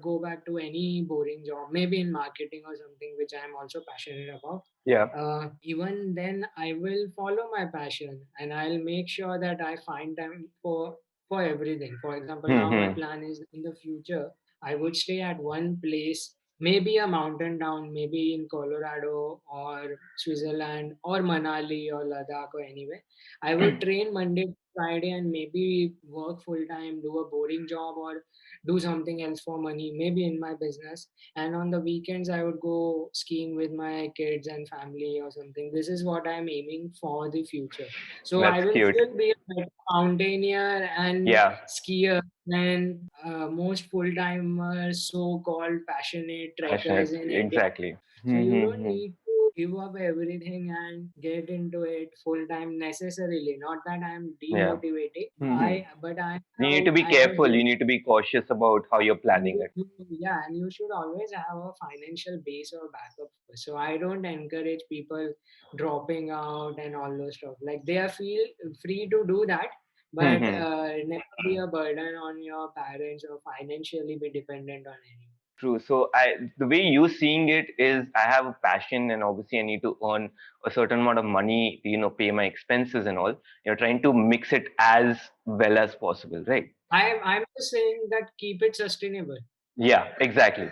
go back to any boring job, maybe in marketing or something which I am also passionate about. Yeah. Even then I will follow my passion and I'll make sure that I find time for everything. For example, now my Hmm. plan is in the future I would stay at one place, maybe a mountain town, maybe in Colorado or Switzerland or Manali or Ladakh or anywhere. I would train Monday to Friday and maybe work full time, do a boring job or do something else for money, maybe in my business. And on the weekends, I would go skiing with my kids and family or something. This is what I'm aiming for the future. So I That's will cute. still be a better mountaineer and Yeah. skier than most full-timers, so-called passionate trekkers Passionate. in India. Exactly. So you don't Hmm. need to give up everything and get into it full time necessarily. Not that I'm Yeah. demotivating. Hmm. But You need to be I have careful. built. You need to be cautious about how you're planning it. Yeah, and you should always have a financial base or backup first. So I don't encourage people dropping out and all those stuff. Like they are feel free to do that, but Hmm. never be a burden on your parents or financially be dependent on anyone. True. So the way you seeing it is, I have a passion, and obviously I need to earn a certain amount of money, pay my expenses and all. You're trying to mix it as well as possible, right? I'm just saying that keep it sustainable. Yeah, exactly.